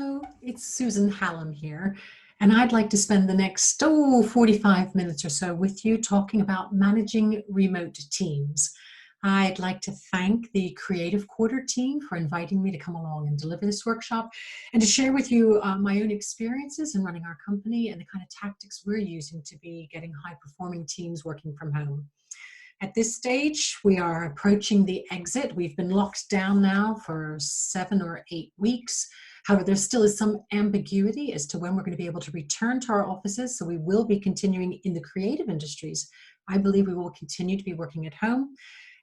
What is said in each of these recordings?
Hello, it's Susan Hallam here, and I'd like to spend the next 45 minutes or so with you talking about managing remote teams. I'd like to thank the Creative Quarter team for inviting me to come along and deliver this workshop and to share with you my own experiences in running our company and the kind of tactics we're using to be getting high-performing teams working from home. At this stage, we are approaching the exit. We've been locked down now for 7 or 8 weeks. However, there still is some ambiguity as to when we're going to be able to return to our offices, so we will be continuing in the creative industries. I believe we will continue to be working at home.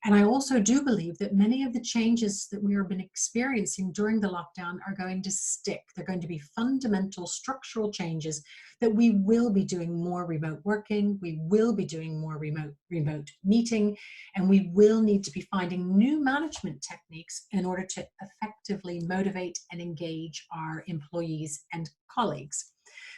And I also do believe that many of the changes that we have been experiencing during the lockdown are going to stick. They're going to be fundamental structural changes that we will be doing more remote working, we will be doing more remote meeting, and we will need to be finding new management techniques in order to effectively motivate and engage our employees and colleagues.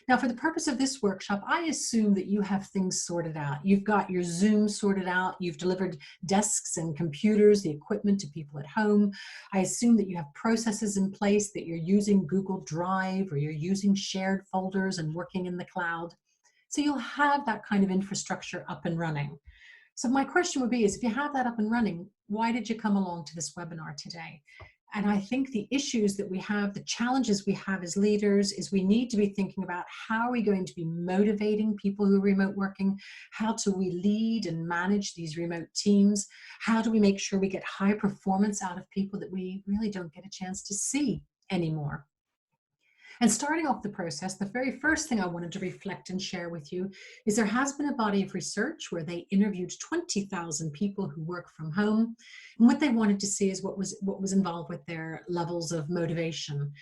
Now, for the purpose of this workshop, I assume that you have things sorted out. You've got your Zoom sorted out. You've delivered desks and computers, the equipment to people at home. I assume that you have processes in place, that you're using Google Drive or you're using shared folders and working in the cloud. So you'll have that kind of infrastructure up and running. So my question would be is, if you have that up and running, why did you come along to this webinar today? And I think the issues that we have, the challenges we have as leaders, is we need to be thinking about how are we going to be motivating people who are remote working? How do we lead and manage these remote teams? How do we make sure we get high performance out of people that we really don't get a chance to see anymore? And starting off the process, the very first thing I wanted to reflect and share with you is there has been a body of research where they interviewed 20,000 people who work from home. And what they wanted to see is what was involved with their levels of motivation.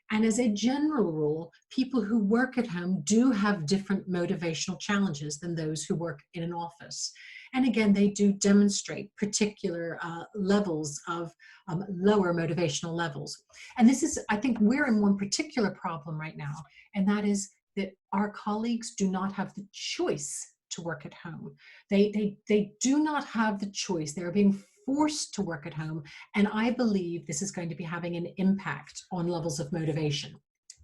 And as a general rule, people who work at home do have different motivational challenges than those who work in an office. And again, they do demonstrate particular levels of lower motivational levels. And this is, I think we're in one particular problem right now, and that is that our colleagues do not have the choice to work at home. They do not have the choice. They're being forced to work at home, and I believe this is going to be having an impact on levels of motivation.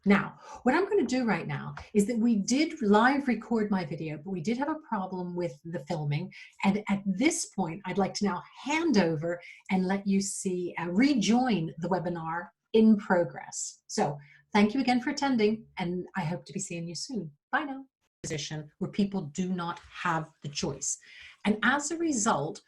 Now, what I'm going to do right now is that we did live record my video, but we did have a problem with the filming. And at this point, I'd like to now hand over and let you see, rejoin the webinar in progress. So thank you again for attending, and I hope to be seeing you soon. Bye now. Position where people do not have the choice. And as a result,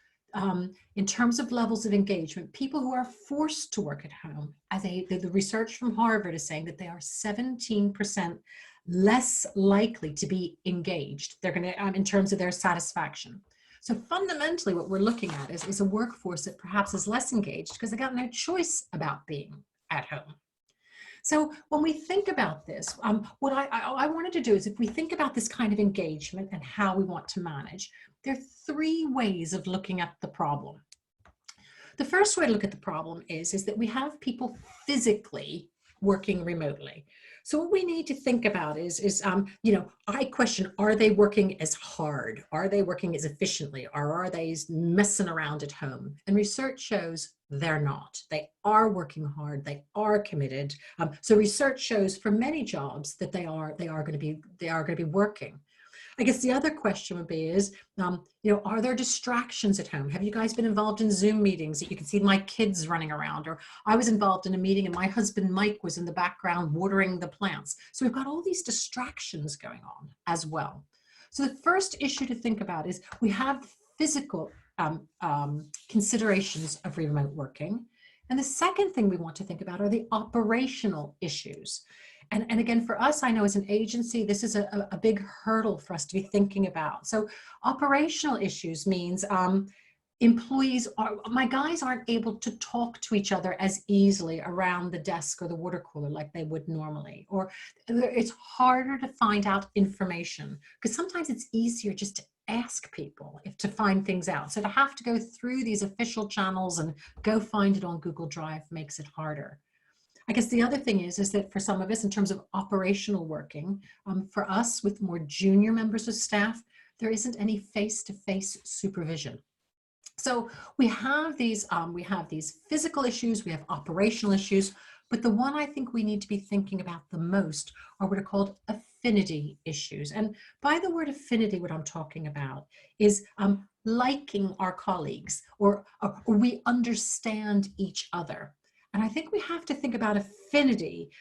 in terms of levels of engagement, people who are forced to work at home, the research from Harvard is saying that they are 17% less likely to be engaged. They're going to, in terms of their satisfaction. So fundamentally, what we're looking at is a workforce that perhaps is less engaged because they got no choice about being at home. So when we think about this, what I wanted to do is, if we think about this kind of engagement and how we want to manage, there are 3 ways of looking at the problem. The first way to look at the problem is that we have people physically working remotely. So what we need to think about is you know, I question, are they working as hard? Are they working as efficiently? Or are they messing around at home? And research shows they're not. They are working hard. They are committed. So research shows for many jobs that they are going to be working. I guess the other question would be is, you know, are there distractions at home? Have you guys been involved in Zoom meetings that you can see my kids running around? Or I was involved in a meeting and my husband Mike was in the background watering the plants. So we've got all these distractions going on as well. So the first issue to think about is we have physical considerations of remote working. And the second thing we want to think about are the operational issues. And again, for us, I know as an agency, this is a big hurdle for us to be thinking about. So operational issues means my guys aren't able to talk to each other as easily around the desk or the water cooler like they would normally, or it's harder to find out information because sometimes it's easier just to ask people to find things out. So to have to go through these official channels and go find it on Google Drive makes it harder. I guess the other thing is that for some of us, in terms of operational working, for us with more junior members of staff, there isn't any face-to-face supervision. So we have these physical issues, we have operational issues. But the one I think we need to be thinking about the most are what are called affinity issues. And by the word affinity, what I'm talking about is liking our colleagues, or we understand each other. And I think we have to think about affinity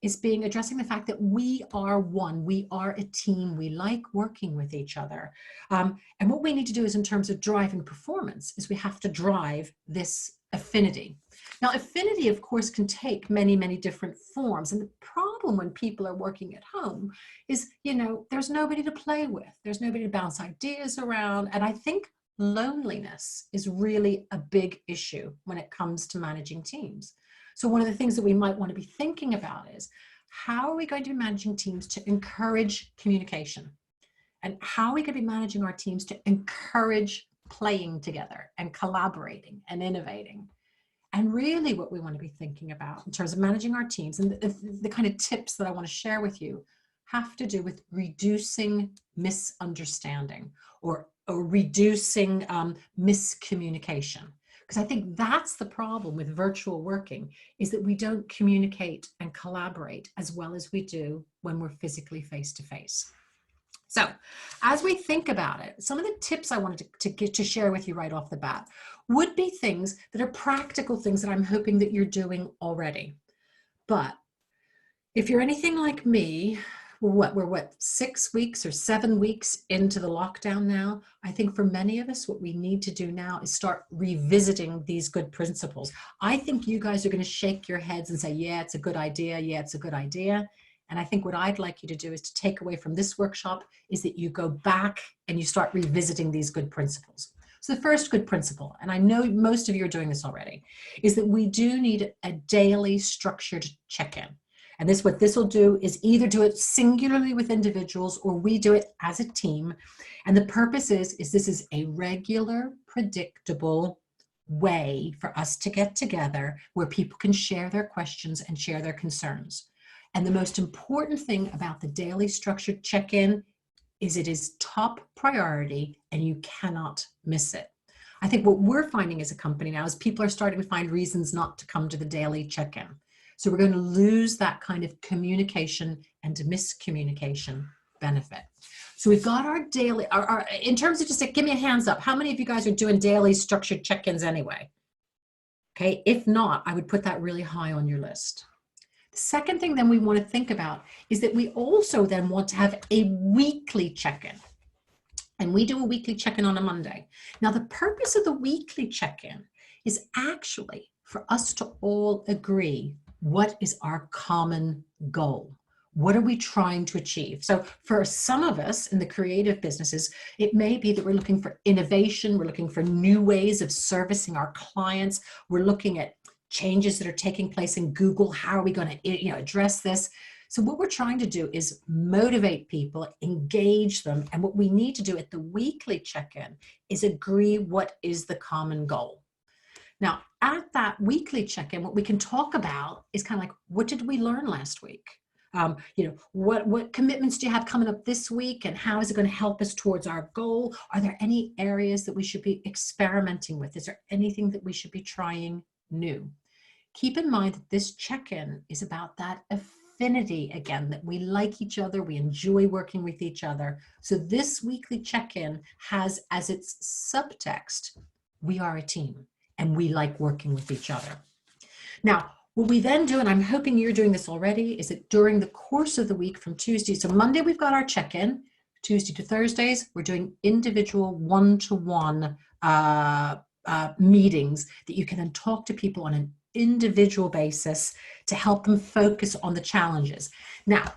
as being addressing the fact that we are one, we are a team, we like working with each other. And what we need to do is, in terms of driving performance, is we have to drive this affinity. Now, affinity, of course, can take many, many different forms. And the problem when people are working at home is, there's nobody to play with. There's nobody to bounce ideas around. And I think loneliness is really a big issue when it comes to managing teams. So one of the things that we might want to be thinking about is, how are we going to be managing teams to encourage communication? And how are we going to be managing our teams to encourage playing together and collaborating and innovating? And really what we want to be thinking about in terms of managing our teams, and the kind of tips that I want to share with you, have to do with reducing misunderstanding or reducing miscommunication. Because I think that's the problem with virtual working, is that we don't communicate and collaborate as well as we do when we're physically face to face. So as we think about it, some of the tips I wanted to share with you right off the bat would be things that are practical things that I'm hoping that you're doing already. But if you're anything like me, we're what, 6 weeks or 7 weeks into the lockdown now. I think for many of us, what we need to do now is start revisiting these good principles. I think you guys are going to shake your heads and say, yeah, it's a good idea. Yeah, it's a good idea. And I think what I'd like you to do is to take away from this workshop is that you go back and you start revisiting these good principles. So the first good principle, and I know most of you are doing this already, is that we do need a daily structured check-in. And what this will do is either do it singularly with individuals, or we do it as a team. And the purpose is this is a regular, predictable way for us to get together where people can share their questions and share their concerns. And the most important thing about the daily structured check-in is it is top priority and you cannot miss it. I think what we're finding as a company now is people are starting to find reasons not to come to the daily check-in. So we're going to lose that kind of communication and miscommunication benefit. So we've got our daily, in terms of just give me a hands up. How many of you guys are doing daily structured check-ins anyway? Okay, if not, I would put that really high on your list. The second thing then we want to think about is that we also then want to have a weekly check-in. And we do a weekly check-in on a Monday. Now, the purpose of the weekly check-in is actually for us to all agree what is our common goal. What are we trying to achieve? So for some of us in the creative businesses, it may be that we're looking for innovation. We're looking for new ways of servicing our clients. We're looking at changes that are taking place in Google. How are we going to address this? So what we're trying to do is motivate people, engage them. And what we need to do at the weekly check-in is agree what is the common goal. Now, at that weekly check-in, what we can talk about is kind of like, what did we learn last week? What commitments do you have coming up this week, and how is it going to help us towards our goal? Are there any areas that we should be experimenting with? Is there anything that we should be trying new? Keep in mind that this check-in is about that affinity again, that we like each other, we enjoy working with each other. So this weekly check-in has as its subtext, we are a team and we like working with each other. Now, what we then do, and I'm hoping you're doing this already, is that during the course of the week from Tuesday, so Monday we've got our check-in, Tuesday to Thursdays, we're doing individual one-to-one meetings that you can then talk to people on an individual basis to help them focus on the challenges. Now,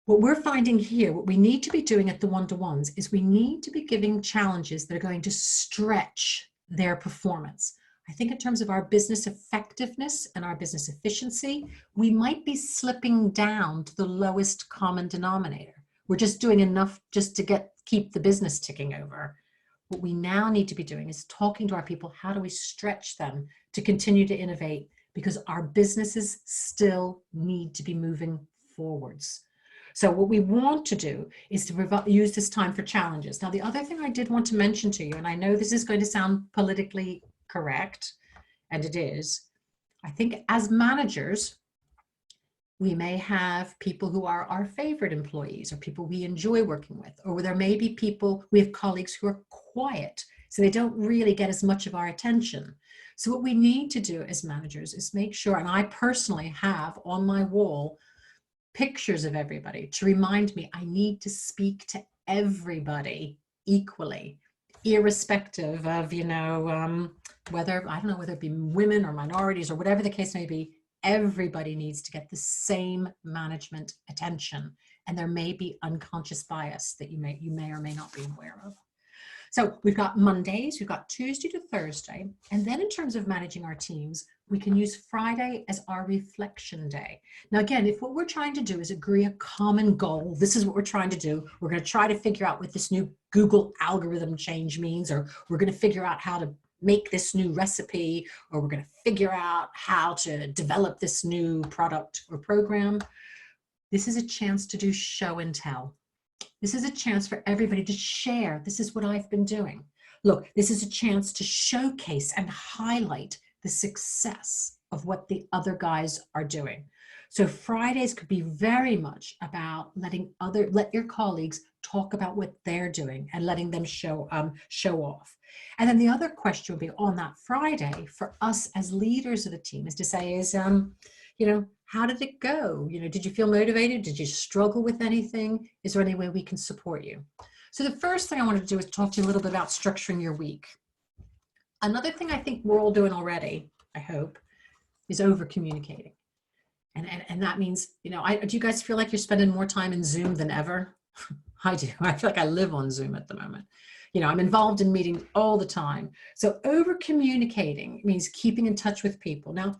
what we're finding here, what we need to be doing at the one-to-ones is we need to be giving challenges that are going to stretch their performance. I think in terms of our business effectiveness and our business efficiency, we might be slipping down to the lowest common denominator. We're just doing enough just to keep the business ticking over. What we now need to be doing is talking to our people. How do we stretch them to continue to innovate? Because our businesses still need to be moving forwards. So what we want to do is to use this time for challenges. Now, the other thing I did want to mention to you, and I know this is going to sound politically correct, and it is, I think as managers, we may have people who are our favorite employees or people we enjoy working with, or there may be people, we have colleagues who are quiet, so they don't really get as much of our attention. So what we need to do as managers is make sure, and I personally have on my wall pictures of everybody to remind me I need to speak to everybody equally, irrespective of, whether, I don't know, whether it be women or minorities or whatever the case may be. Everybody needs to get the same management attention, and there may be unconscious bias that you may or may not be aware of. So we've got Mondays, we've got Tuesday to Thursday, and then in terms of managing our teams, we can use Friday as our reflection day. Now again, if what we're trying to do is agree a common goal, this is what we're trying to do, we're going to try to figure out what this new Google algorithm change means, or we're going to figure out how to make this new recipe, or we're going to figure out how to develop this new product or program. This is a chance to do show and tell. This is a chance for everybody to share. This is what I've been doing. Look, this is a chance to showcase and highlight the success of what the other guys are doing. So Fridays could be very much about let your colleagues talk about what they're doing and letting them show off. And then the other question would be on that Friday for us as leaders of the team is to say how did it go? Did you feel motivated? Did you struggle with anything? Is there any way we can support you? So the first thing I wanted to do is talk to you a little bit about structuring your week. Another thing I think we're all doing already, I hope, is over communicating. And that means, do you guys feel like you're spending more time in Zoom than ever? I do. I feel like I live on Zoom at the moment. I'm involved in meetings all the time. So over communicating means keeping in touch with people. Now,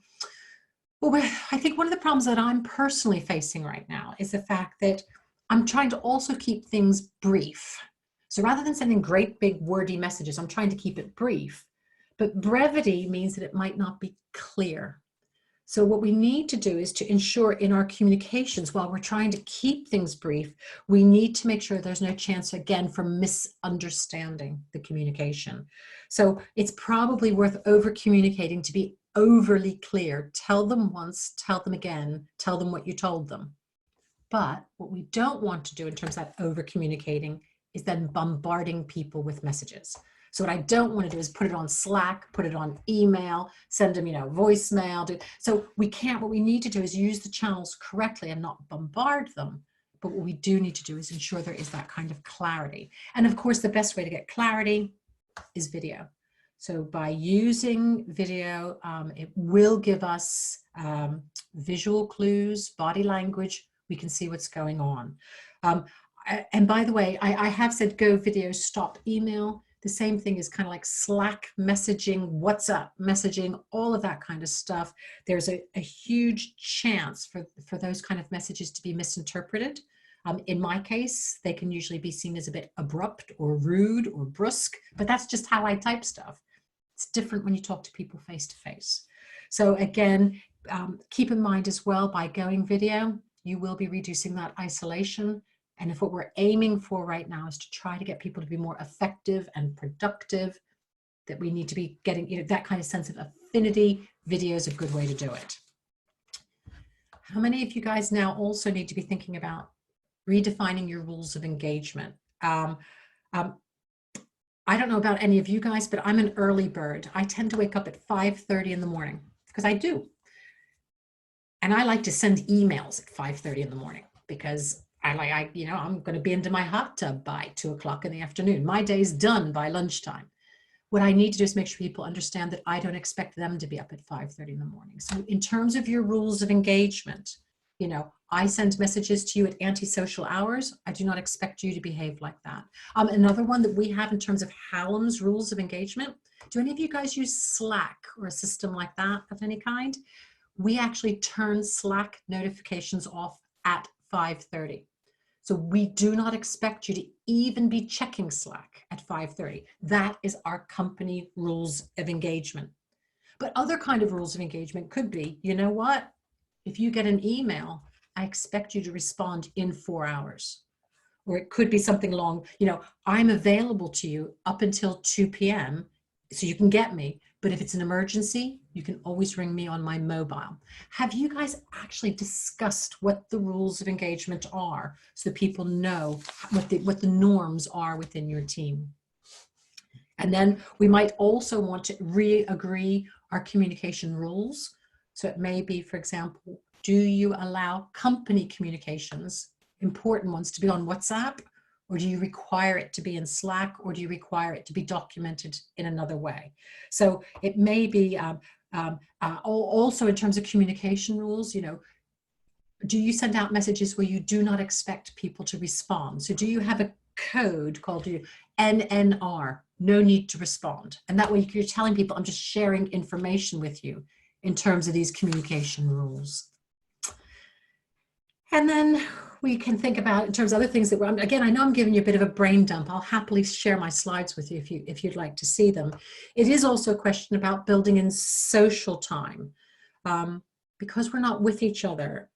I think one of the problems that I'm personally facing right now is the fact that I'm trying to also keep things brief. So rather than sending great big wordy messages, I'm trying to keep it brief. But brevity means that it might not be clear. So what we need to do is to ensure in our communications, while we're trying to keep things brief, we need to make sure there's no chance, again, for misunderstanding the communication. So it's probably worth over communicating to be overly clear. Tell them once, tell them again, tell them what you told them. But what we don't want to do in terms of that over communicating is then bombarding people with messages. So what I don't want to do is put it on Slack, put it on email, send them, voicemail. So what we need to do is use the channels correctly and not bombard them. But what we do need to do is ensure there is that kind of clarity. And of course, the best way to get clarity is video. So by using video, it will give us visual clues, body language. We can see what's going on. And by the way, I have said go video, stop email. The same thing is kind of like Slack messaging, WhatsApp messaging, all of that kind of stuff. There's a huge chance for those kind of messages to be misinterpreted. In my case, they can usually be seen as a bit abrupt or rude or brusque, but that's just how I type stuff. It's different when you talk to people face to face. So again, keep in mind as well, by going video, you will be reducing that isolation. And if what we're aiming for right now is to try to get people to be more effective and productive, that we need to be getting that kind of sense of affinity, video is a good way to do it. How many of you guys now also need to be thinking about redefining your rules of engagement? I don't know about any of you guys, but I'm an early bird. I tend to wake up at 5:30 in the morning because I do. And I like to send emails at 5:30 in the morning because I'm going to be into my hot tub by 2 o'clock in the afternoon. My day's done by lunchtime. What I need to do is make sure people understand that I don't expect them to be up at 5:30 in the morning. So in terms of your rules of engagement, I send messages to you at antisocial hours. I do not expect you to behave like that. Another one that we have in terms of Hallam's rules of engagement, do any of you guys use Slack or a system like that of any kind? We actually turn Slack notifications off at 5:30. So we do not expect you to even be checking Slack at 5:30. That is our company rules of engagement. But other kind of rules of engagement could be, if you get an email, I expect you to respond in 4 hours. Or it could be something along, I'm available to you up until 2 p.m. so you can get me. But if it's an emergency, you can always ring me on my mobile. Have you guys actually discussed what the rules of engagement are so that people know what the norms are within your team? And then we might also want to re-agree our communication rules. So it may be, for example, do you allow company communications, important ones, to be on WhatsApp? Or do you require it to be in Slack? Or do you require it to be documented in another way? So it may be also in terms of communication rules, you know, do you send out messages where you do not expect people to respond? So do you have a code called NNR, no need to respond? And that way you're telling people, I'm just sharing information with you in terms of these communication rules. And then we can think about in terms of other things that again, I know I'm giving you a bit of a brain dump. I'll happily share my slides with you if you'd like to see them. It is also a question about building in social time. Because we're not with each other,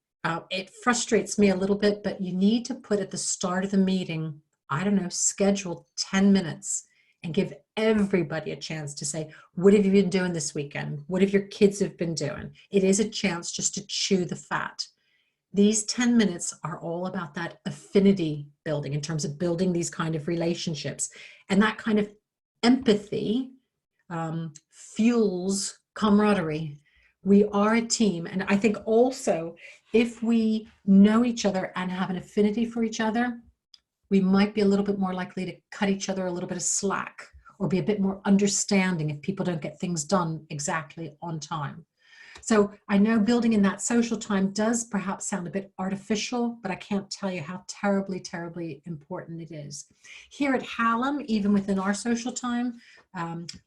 it frustrates me a little bit, but you need to put at the start of the meeting, I don't know, schedule 10 minutes and give everybody a chance to say, what have you been doing this weekend? What have your kids have been doing? It is a chance just to chew the fat. These 10 minutes are all about that affinity building in terms of building these kind of relationships. And that kind of empathy fuels camaraderie. We are a team. And I think also if we know each other and have an affinity for each other, we might be a little bit more likely to cut each other a little bit of slack or be a bit more understanding if people don't get things done exactly on time. So I know building in that social time does perhaps sound a bit artificial, but I can't tell you how terribly, terribly important it is. Here at Hallam, even within our social time,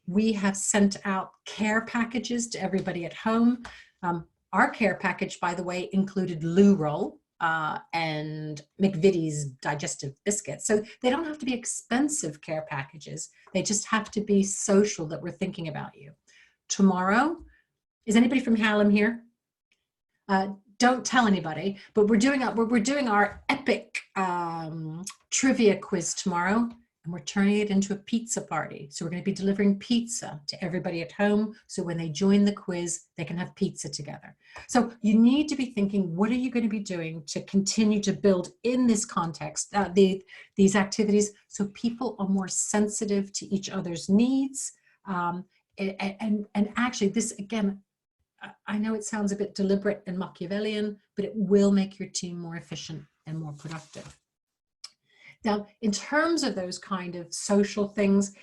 we have sent out care packages to everybody at home. Our care package, by the way, included loo roll and McVitie's digestive biscuits. So they don't have to be expensive care packages. They just have to be social, that we're thinking about you. Tomorrow, is anybody from Hallam here? Don't tell anybody, but we're doing our epic trivia quiz tomorrow, and we're turning it into a pizza party. So we're going to be delivering pizza to everybody at home, so when they join the quiz, they can have pizza together. So you need to be thinking, what are you going to be doing to continue to build in this context, these activities, so people are more sensitive to each other's needs. And actually, this, again, I know it sounds a bit deliberate and Machiavellian, but it will make your team more efficient and more productive. Now, in terms of those kind of social things,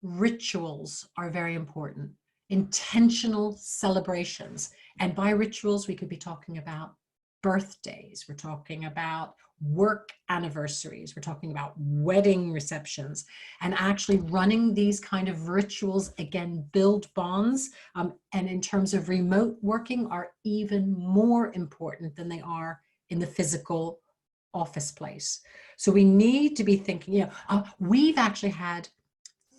rituals are very important. Intentional celebrations. And by rituals, we could be talking about birthdays. We're talking about work anniversaries. We're talking about wedding receptions, and actually running these kind of rituals, again, build bonds. And in terms of remote working, are even more important than they are in the physical office place. So we need to be thinking, you know, we've actually had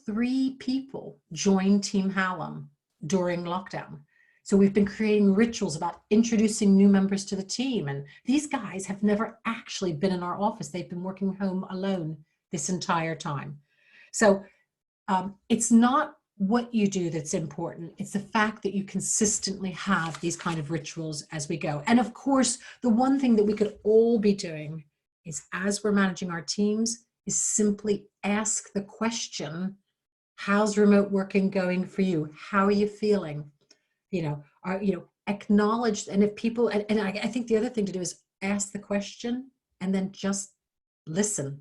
3 people join Team Hallam during lockdown. So we've been creating rituals about introducing new members to the team. And these guys have never actually been in our office. They've been working home alone this entire time. So it's not what you do that's important. It's the fact that you consistently have these kind of rituals as we go. And of course, the one thing that we could all be doing is, as we're managing our teams, is simply ask the question, how's remote working going for you? How are you feeling? Acknowledge, and if people, and I think the other thing to do is ask the question and then just listen,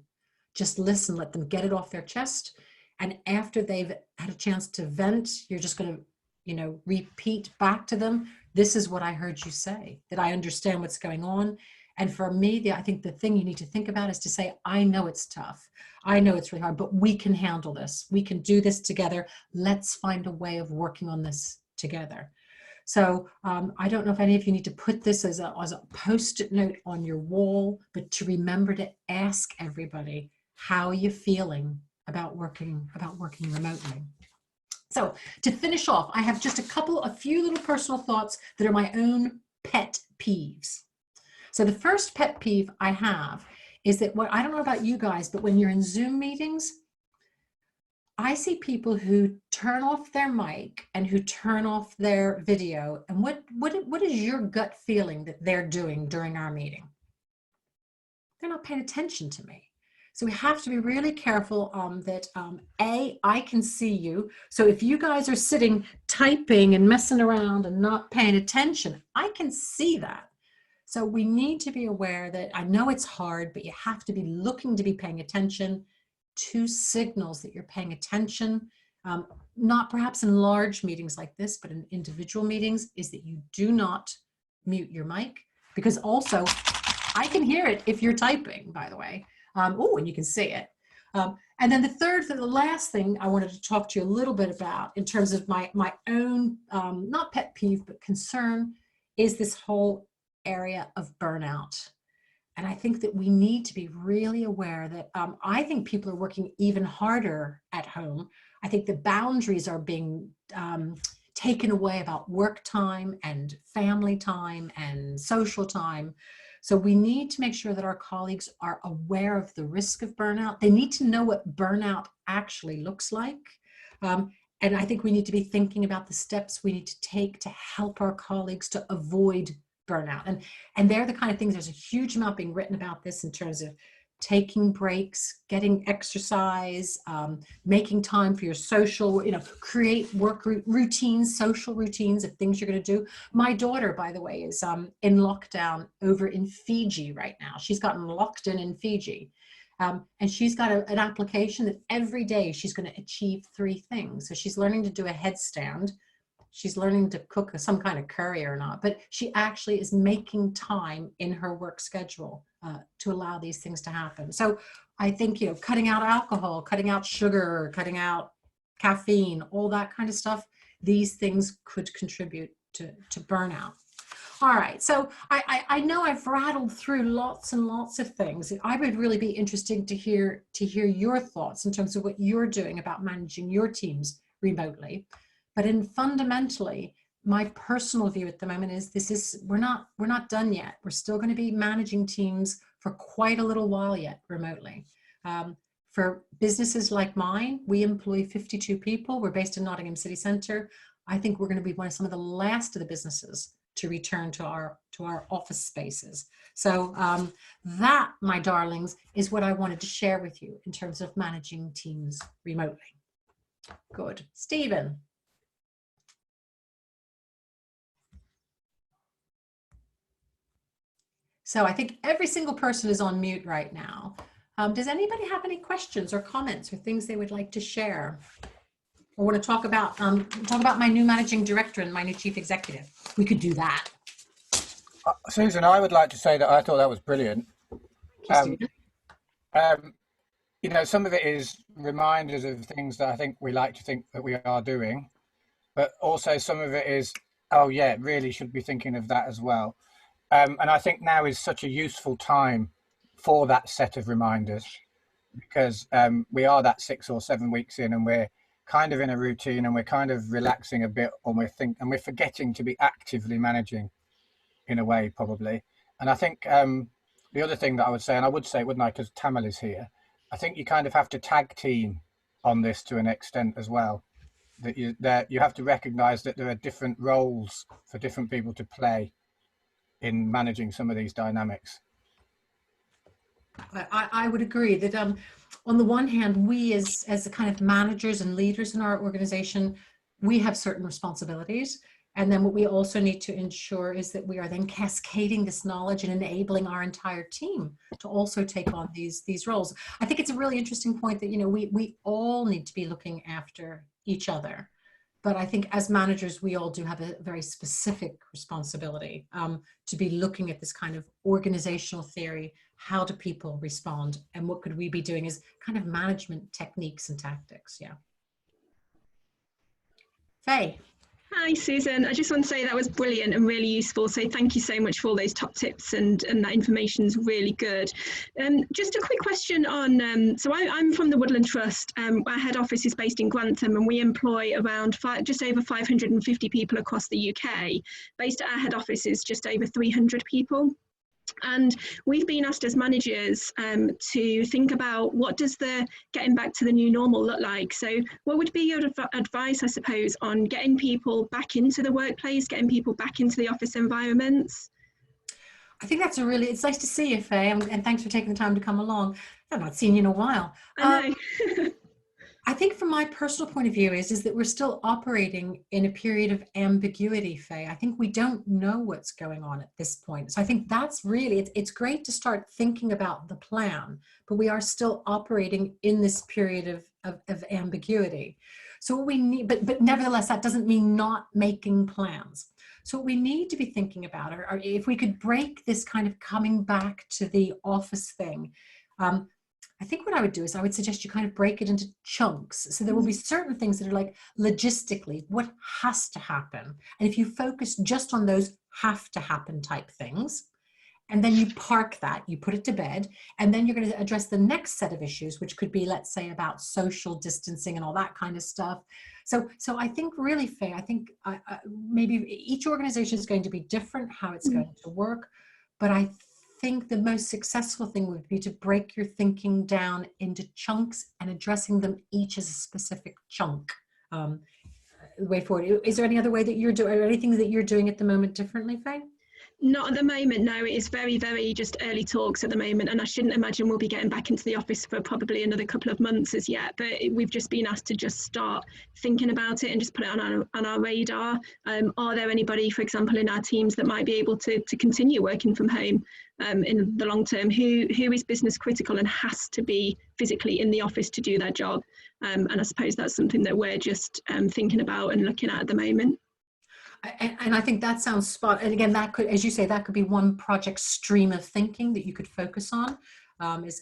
let them get it off their chest. And after they've had a chance to vent, you're just going to, repeat back to them, this is what I heard you say, that I understand what's going on. And for me, I think the thing you need to think about is to say, I know it's tough. I know it's really hard, but we can handle this. We can do this together. Let's find a way of working on this together. So I don't know if any of you need to put this as a post-it note on your wall, but to remember to ask everybody, how are you feeling about working remotely? So to finish off, I have just a few little personal thoughts that are my own pet peeves. So the first pet peeve I have is that I don't know about you guys, but when you're in Zoom meetings, I see people who turn off their mic and who turn off their video. And what is your gut feeling that they're doing during our meeting? They're not paying attention to me. So we have to be really careful that I can see you. So if you guys are sitting typing and messing around and not paying attention, I can see that. So we need to be aware that, I know it's hard, but you have to be looking to be paying attention. Two signals that you're paying attention, not perhaps in large meetings like this, but in individual meetings, is that you do not mute your mic, because also I can hear it if you're typing, by the way. Oh, and you can see it. And then the last thing I wanted to talk to you a little bit about in terms of my own, not pet peeve, but concern, is this whole area of burnout. And I think that we need to be really aware that I think people are working even harder at home. I think the boundaries are being taken away about work time and family time and social time. So we need to make sure that our colleagues are aware of the risk of burnout. They need to know what burnout actually looks like. And I think we need to be thinking about the steps we need to take to help our colleagues to avoid burnout. And they're the kind of things, there's a huge amount being written about this in terms of taking breaks, getting exercise, making time for your social, create work routines, social routines of things you're going to do. My daughter, by the way, is in lockdown over in Fiji right now. She's gotten locked in Fiji. And she's got an application that every day she's going to achieve 3 things. So she's learning to do a headstand. She's learning to cook some kind of curry or not, but she actually is making time in her work schedule to allow these things to happen. So I think, cutting out alcohol, cutting out sugar, cutting out caffeine, all that kind of stuff, these things could contribute to burnout. All right, so I know I've rattled through lots and lots of things. I would really be interested to hear your thoughts in terms of what you're doing about managing your teams remotely. But fundamentally, my personal view at the moment is we're not done yet. We're still going to be managing teams for quite a little while yet remotely. For businesses like mine, we employ 52 people. We're based in Nottingham City Centre. I think we're going to be some of the last of the businesses to return to our office spaces. So that, my darlings, is what I wanted to share with you in terms of managing teams remotely. Good. Stephen. So I think every single person is on mute right now. Does anybody have any questions or comments or things they would like to share? Or want to talk about my new managing director and my new chief executive? We could do that. Susan, I would like to say that I thought that was brilliant. Some of it is reminders of things that I think we like to think that we are doing, but also some of it is, oh yeah, really should be thinking of that as well. And I think now is such a useful time for that set of reminders, because we are that 6 or 7 weeks in and we're kind of in a routine and we're kind of relaxing a bit, and we're forgetting to be actively managing in a way, probably. And I think the other thing that I would say, and I would say, wouldn't I, because Tamal is here, I think you kind of have to tag team on this to an extent as well. That you have to recognize that there are different roles for different people to play in managing some of these dynamics. I would agree that on the one hand, we as the kind of managers and leaders in our organization, we have certain responsibilities. And then what we also need to ensure is that we are then cascading this knowledge and enabling our entire team to also take on these roles. I think it's a really interesting point that, we all need to be looking after each other. But I think as managers, we all do have a very specific responsibility to be looking at this kind of organizational theory. How do people respond? And what could we be doing as kind of management techniques and tactics? Yeah. Faye. Hi, Susan. I just want to say that was brilliant and really useful. So thank you so much for all those top tips, and that information is really good. Just a quick question on, so I'm from the Woodland Trust. Our head office is based in Grantham, and we employ around just over 550 people across the UK. Based at our head office is just over 300 people. And we've been asked as managers to think about what does the getting back to the new normal look like. So what would be your advice, I suppose, on getting people back into the workplace, getting people back into the office environments? I think that's it's nice to see you, Faye, and thanks for taking the time to come along. I've not seen you in a while. I know. I think from my personal point of view is that we're still operating in a period of ambiguity, Faye. I think we don't know what's going on at this point. So I think that's really, it's great to start thinking about the plan, but we are still operating in this period of ambiguity. So what we need, but nevertheless, that doesn't mean not making plans. So what we need to be thinking about are if we could break this kind of coming back to the office thing. I think what I would do is I would suggest you kind of break it into chunks. So there will be certain things that are like logistically, what has to happen? And if you focus just on those have to happen type things, and then you park that, you put it to bed, and then you're going to address the next set of issues, which could be, let's say, about social distancing and all that kind of stuff. So I think really, Faye, I think maybe each organization is going to be different, how it's going to work, but I think the most successful thing would be to break your thinking down into chunks and addressing them each as a specific chunk. The way forward. Is there any other way that you're doing, or anything that you're doing at the moment differently, Faye? Not at the moment, no. It is very, very just early talks at the moment, and I shouldn't imagine we'll be getting back into the office for probably another couple of months as yet, but we've just been asked to just start thinking about it and just put it on our radar. Are there anybody, for example, in our teams that might be able to continue working from home in the long term, who is business critical and has to be physically in the office to do their job? And I suppose that's something that we're just thinking about and looking at the moment. And I think that sounds spot. And again, that could, as you say, that could be one project stream of thinking that you could focus on.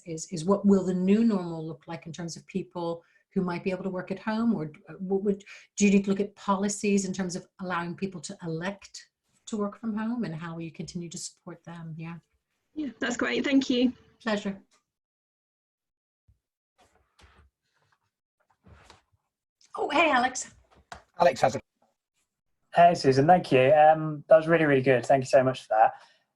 Is what will the new normal look like in terms of people who might be able to work at home, or do you need to look at policies in terms of allowing people to elect to work from home, and how will you continue to support them? Yeah, that's great. Thank you. Pleasure. Oh, hey, Alex. Alex has a Hey, Susan, thank you. That was really, really good. Thank you so much for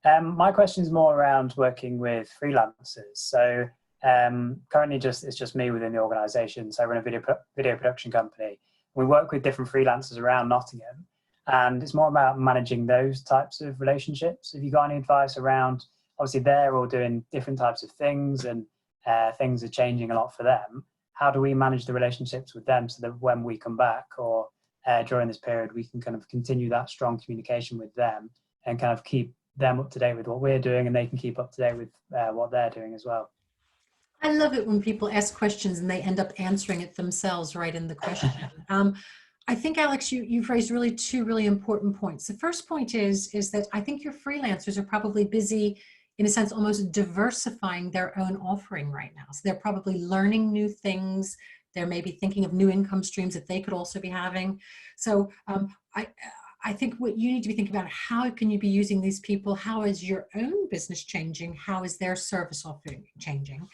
that. My question is more around working with freelancers. So currently it's just me within the organisation. So I run a video production company. We work with different freelancers around Nottingham, and it's more about managing those types of relationships. Have you got any advice around, obviously they're all doing different types of things, and things are changing a lot for them. How do we manage the relationships with them so that when we come back, or during this period, we can kind of continue that strong communication with them and kind of keep them up to date with what we're doing, and they can keep up to date with what they're doing as well. I love it when people ask questions and they end up answering it themselves right in the question. I think, Alex, you've raised really two really important points. The first point is that I think your freelancers are probably busy, in a sense, almost diversifying their own offering right now. So they're probably learning new things. They're maybe thinking of new income streams that they could also be having. So I think what you need to be thinking about, how can you be using these people? How is your own business changing? How is their service offering changing?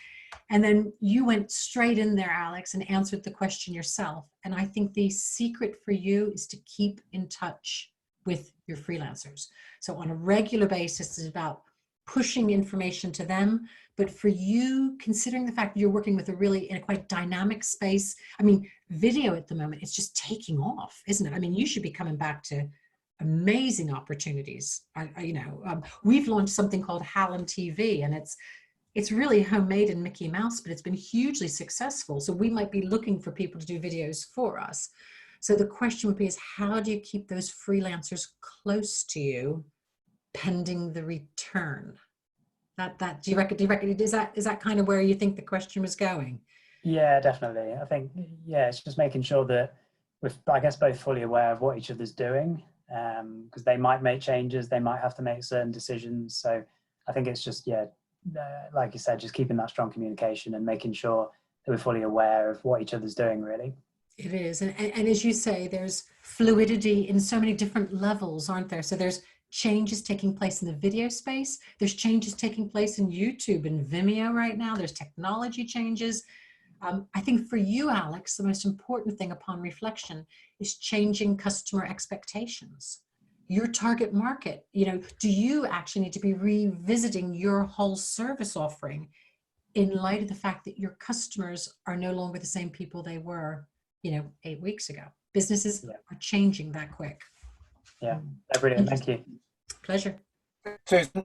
And then you went straight in there, Alex, and answered the question yourself. And I think the secret for you is to keep in touch with your freelancers. So on a regular basis, it's about pushing information to them. But for you, considering the fact that you're working with in a quite dynamic space, I mean, video at the moment, it's just taking off, isn't it? I mean, you should be coming back to amazing opportunities. We've launched something called Hallam TV, and it's really homemade in Mickey Mouse, but it's been hugely successful. So we might be looking for people to do videos for us. So the question would be is, how do you keep those freelancers close to you pending the return? Do you reckon is that kind of where you think the question was going? Yeah, definitely. I think, it's just making sure that we're, I guess, both fully aware of what each other's doing, because they might make changes, they might have to make certain decisions. So I think it's just, like you said, just keeping that strong communication and making sure that we're fully aware of what each other's doing, really. It is. And as you say, there's fluidity in so many different levels, aren't there? So there's changes taking place in the video space. There's changes taking place in YouTube and Vimeo right now. There's technology changes. I think for you, Alex, the most important thing upon reflection is changing customer expectations. your target market? Do you actually need to be revisiting your whole service offering in light of the fact that your customers are no longer the same people they were, 8 weeks ago? Businesses are changing that quick. Yeah, brilliant. Thank you. Pleasure. Susan,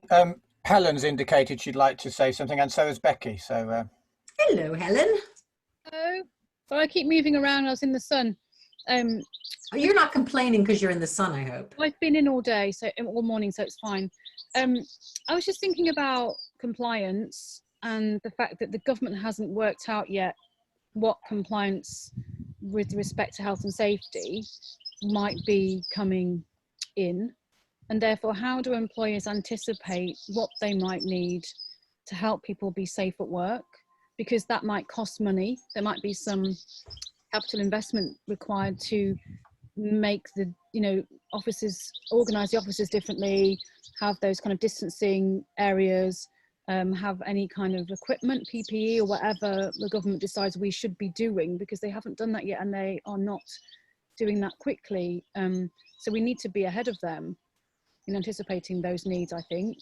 Helen's indicated she'd like to say something, and so has Becky. So, hello, Helen. Hello. So I keep moving around. I was in the sun. You're not complaining because you're in the sun, I hope. I've been in all day, so all morning, so it's fine. I was just thinking about compliance and the fact that the government hasn't worked out yet what compliance with respect to health and safety might be coming in, and therefore how do employers anticipate what they might need to help people be safe at work, because that might cost money. There might be some capital investment required to make the offices, organize the offices differently, have those kind of distancing areas, have any kind of equipment, PPE or whatever the government decides we should be doing, because they haven't done that yet and they are not doing that quickly. So we need to be ahead of them in anticipating those needs, I think,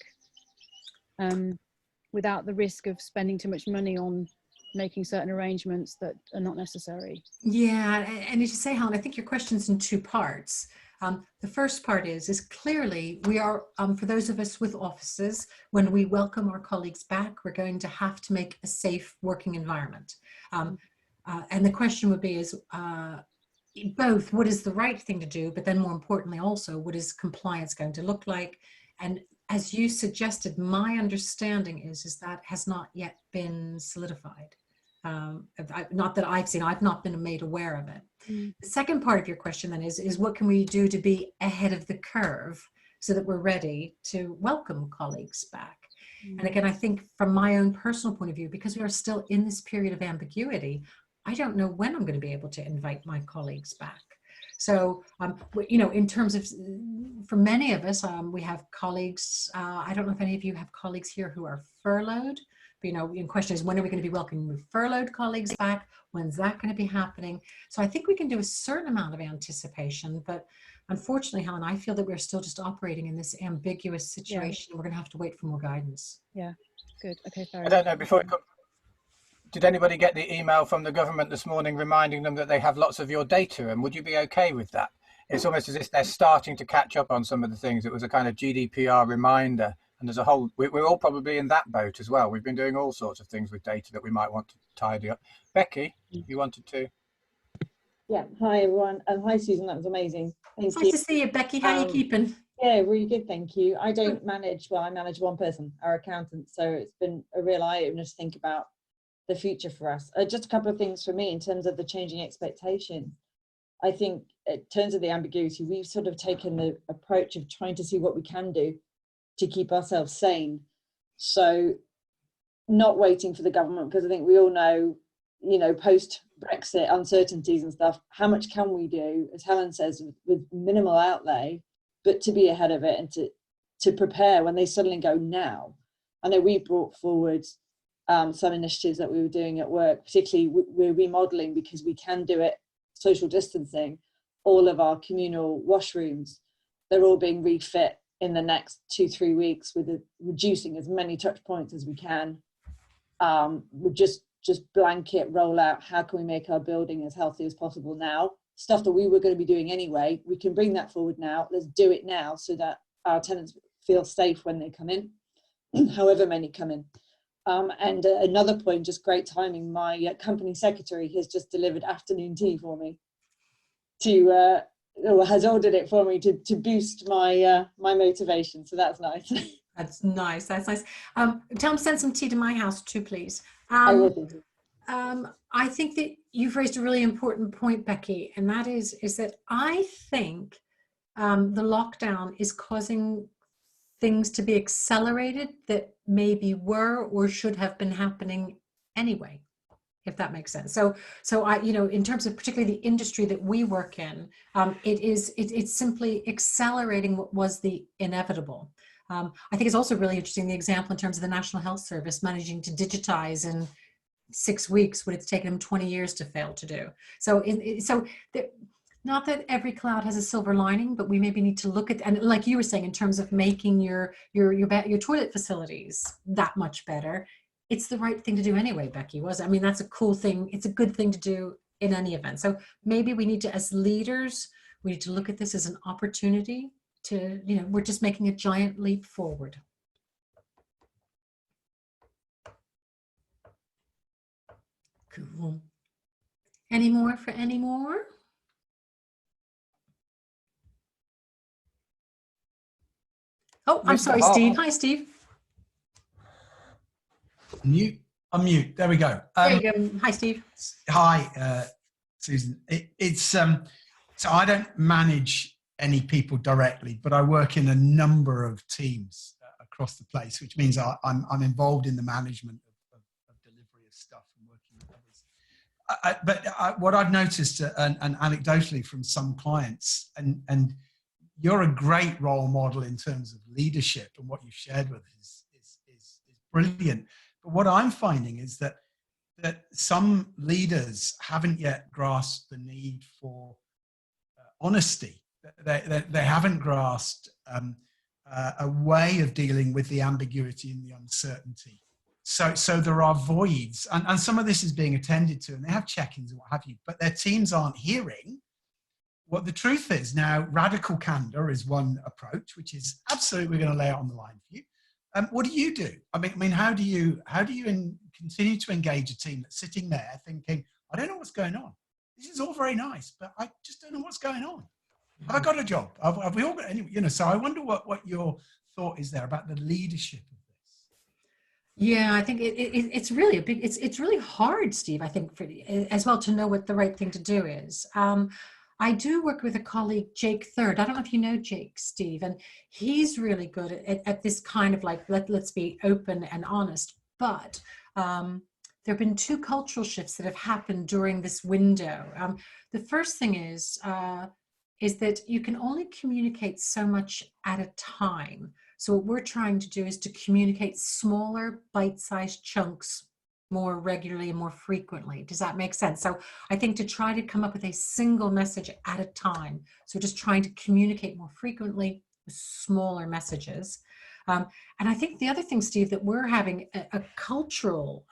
without the risk of spending too much money on making certain arrangements that are not necessary. Yeah, and as you say, Helen, I think your question's in two parts. The first part is clearly we are, for those of us with offices, when we welcome our colleagues back, we're going to have to make a safe working environment. And the question would be both what is the right thing to do, but then more importantly also, what is compliance going to look like? And as you suggested, my understanding is that has not yet been solidified. Not that I've seen, I've not been made aware of it. The second part of your question then is what can we do to be ahead of the curve so that we're ready to welcome colleagues back? And again, I think from my own personal point of view, because we are still in this period of ambiguity, I don't know when I'm going to be able to invite my colleagues back. So, in terms of, for many of us, we have colleagues, I don't know if any of you have colleagues here who are furloughed. But, the question is, when are we going to be welcoming furloughed colleagues back? When's that going to be happening? So I think we can do a certain amount of anticipation, but unfortunately, Helen, I feel that we're still just operating in this ambiguous situation. Yeah. We're going to have to wait for more guidance. Yeah, good. Okay, fair enough. I don't know, before did anybody get the email from the government this morning reminding them that they have lots of your data, and would you be okay with that? It's almost as if they're starting to catch up on some of the things. It was a kind of GDPR reminder. And there's a whole, we're all probably in that boat as well. We've been doing all sorts of things with data that we might want to tidy up. Becky, you wanted to? Yeah, hi everyone. Hi Susan, that was amazing. Thank you. Nice to see you, Becky. How are you keeping? Yeah, really good, thank you. I don't manage, well, I manage one person, our accountant. So it's been a real eye-opener to think about the future for us. Just a couple of things for me in terms of the changing expectations. I think in terms of the ambiguity, we've sort of taken the approach of trying to see what we can do to keep ourselves sane. So not waiting for the government, because I think we all know, post Brexit uncertainties and stuff, how much can we do, as Helen says, with minimal outlay, but to be ahead of it and to prepare when they suddenly go now. I know we brought forward some initiatives that we were doing at work, particularly we're remodeling, because we can do it social distancing, all of our communal washrooms, they're all being refit in the next 2-3 weeks, with reducing as many touch points as we can. We'll just blanket roll out, how can we make our building as healthy as possible now? Stuff that we were going to be doing anyway, we can bring that forward now. Let's do it now so that our tenants feel safe when they come in, however many come in. And another point, just great timing, my company secretary has just delivered afternoon tea for me has ordered it for me to boost my my motivation, so that's nice. That's nice. That's nice. Tell them to send some tea to my house too, please. I will do. I think that you've raised a really important point, Becky, and that is that I think the lockdown is causing things to be accelerated that maybe were or should have been happening anyway, if that makes sense. So I, in terms of particularly the industry that we work in, it's simply accelerating what was the inevitable. I think it's also really interesting, the example in terms of the National Health Service managing to digitize in 6 weeks what it's taken them 20 years to fail to do. So Not that every cloud has a silver lining, but we maybe need to look at, and like you were saying, in terms of making your toilet facilities that much better. It's the right thing to do anyway, Becky, was it? I mean, that's a cool thing. It's a good thing to do in any event. So maybe we need to, as leaders, we need to look at this as an opportunity to, you know, we're just making a giant leap forward. Cool. Any more for any more? Oh, I'm sorry, Steve. Hi, Steve. Unmute. There we go. There you go. Hi, Steve. Hi, Susan. So I don't manage any people directly, but I work in a number of teams across the place, which means I'm involved in the management of delivery of stuff and working with others. What I've noticed, and anecdotally from some clients, and you're a great role model in terms of leadership, and what you've shared with us is brilliant. But what I'm finding is that some leaders haven't yet grasped the need for honesty. They haven't grasped a way of dealing with the ambiguity and the uncertainty. So there are voids, and some of this is being attended to, and they have check-ins and what have you, but their teams aren't hearing what the truth is. Now, radical candor is one approach, which is absolutely, we're going to lay it on the line for you. What do you do? I mean, how do you continue to engage a team that's sitting there thinking, I don't know what's going on. This is all very nice, but I just don't know what's going on. Have I got a job? Have we all got any? You know, so I wonder what your thought is there about the leadership of this. Yeah, I think it's really a big. It's really hard, Steve. I think for as well to know what the right thing to do is. I do work with a colleague, Jake Third. I don't know if you know Jake, Steve, and he's really good at this kind of like, let's be open and honest. But there have been two cultural shifts that have happened during this window. The first thing is that you can only communicate so much at a time. So what we're trying to do is to communicate smaller bite-sized chunks more regularly and more frequently. Does that make sense? So I think to try to come up with a single message at a time. So just trying to communicate more frequently with smaller messages. And I think the other thing, Steve, that we're having a cultural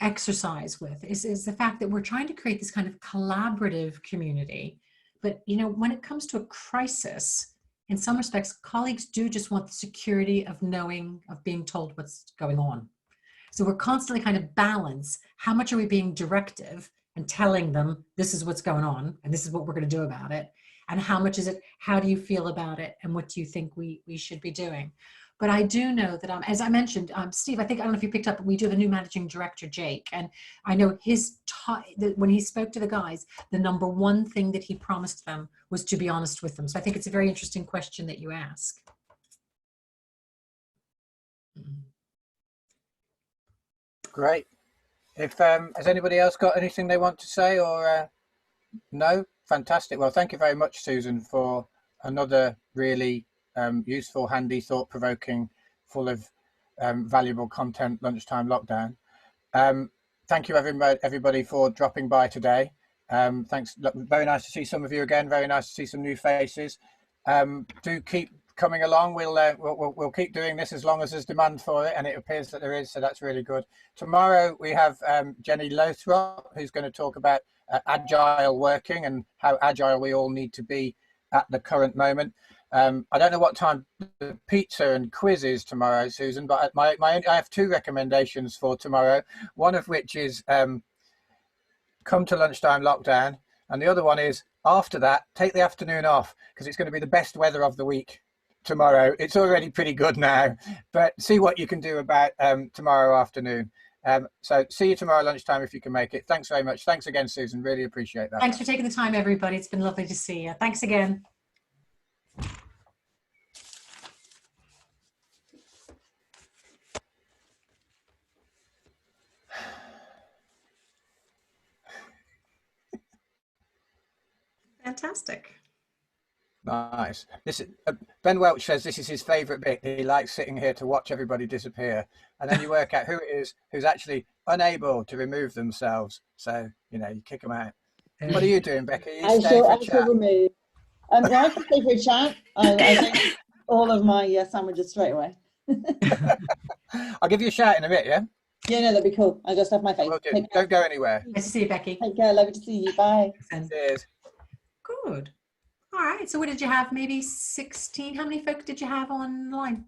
exercise with is the fact that we're trying to create this kind of collaborative community. But, you know, when it comes to a crisis, in some respects, colleagues do just want the security of knowing, of being told what's going on. So we're constantly kind of balance. How much are we being directive and telling them this is what's going on and this is what we're going to do about it? And how much is it? How do you feel about it? And what do you think we should be doing? But I do know that, as I mentioned, Steve, I don't know if you picked up, but we do have a new managing director, Jake. And I know when he spoke to the guys, the number one thing that he promised them was to be honest with them. So I think it's a very interesting question that you ask. Great. If has anybody else got anything they want to say, or no? Fantastic. Well, thank you very much, Susan, for another really useful, handy, thought-provoking, full of valuable content lunchtime lockdown. Thank you everybody for dropping by today. Thanks. Very nice to see some of you again. Very nice to see some new faces. Do keep coming along. We'll keep doing this as long as there's demand for it, and it appears that there is, so that's really good. Tomorrow we have Jenny Lothrop, who's going to talk about agile working and how agile we all need to be at the current moment. I don't know what time the pizza and quiz is tomorrow, Susan, but I have two recommendations for tomorrow, one of which is come to lunchtime lockdown, and the other one is after that, take the afternoon off, because it's going to be the best weather of the week tomorrow. It's already pretty good now, but see what you can do about tomorrow afternoon. So see you tomorrow lunchtime if you can make it. Thanks very much. Thanks again, Susan. Really appreciate that. Thanks for taking the time, everybody. It's been lovely to see you. Thanks again. Fantastic. Nice. This is, Ben Welch says this is his favourite bit. He likes sitting here to watch everybody disappear, and then you work out who it is who's actually unable to remove themselves. So, you know, you kick them out. What are you doing, Becky? Are you I staying for a shall chat? remove. No, I can stay for a chat. I don't eat all of my sandwiches straight away. I'll give you a shout in a bit, yeah? Yeah, no, that'd be cool. I just have my face. Will do. Don't go anywhere. Nice to see you, Becky. Take care. Lovely to see you. Bye. Cheers. Good. All right. So what did you have? Maybe 16? How many folk did you have online?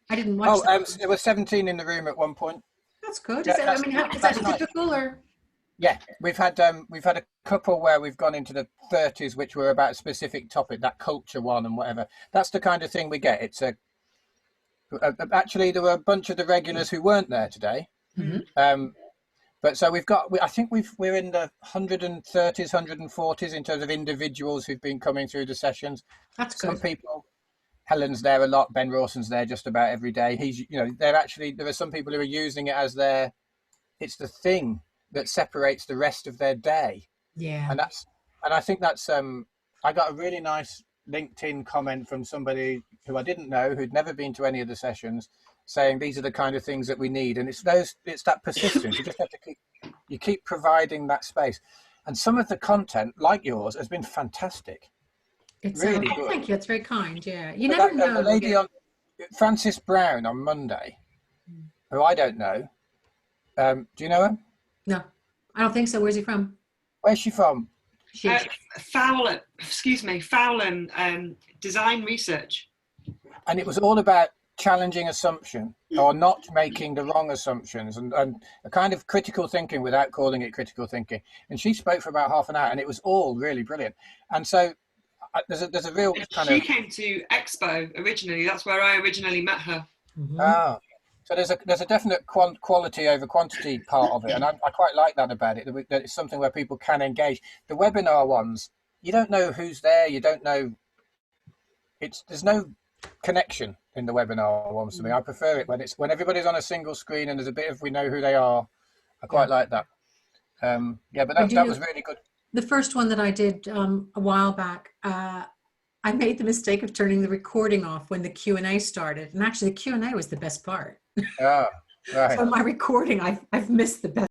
I didn't watch. There were 17 in the room at one point. That's good. Yeah, Is that nice. typical or? Yeah, we've had a couple where we've gone into the 30s, which were about a specific topic, that culture one and whatever. That's the kind of thing we get. It's actually there were a bunch of the regulars who weren't there today. Mm-hmm. But so I think we're in the 130s, 140s in terms of individuals who've been coming through the sessions. That's good. Some people, Helen's there a lot. Ben Rawson's there just about every day. There are some people who are using it as it's the thing that separates the rest of their day. Yeah. And I think that's, I got a really nice LinkedIn comment from somebody who I didn't know, who'd never been to any of the sessions, saying these are the kind of things that we need. And it's that persistence. You just have to keep providing that space. And some of the content, like yours, has been fantastic. It's really good. Thank you. That's very kind. Yeah. You never know. The lady on Frances Brown on Monday, who I don't know. Do you know her? No, I don't think so. Where's he from? Where's she from? Fowler, design research. And it was all about challenging assumption or not making the wrong assumptions and a kind of critical thinking without calling it critical thinking. And she spoke for about half an hour and it was all really brilliant. And so there's a real kind She came to Expo originally. That's where I originally met her. Mm-hmm. Oh, so there's a definite quality over quantity part of it. And I quite like that about it, that it's something where people can engage. The webinar ones, you don't know who's there. You don't know. There's no connection in the webinar ones to me. I prefer it when everybody's on a single screen and there's a bit of we know who they are. I quite like that. But that was really good. The first one that I did a while back, I made the mistake of turning the recording off when the Q&A started, and actually the Q&A was the best part. Oh, right. So my recording, I've missed the best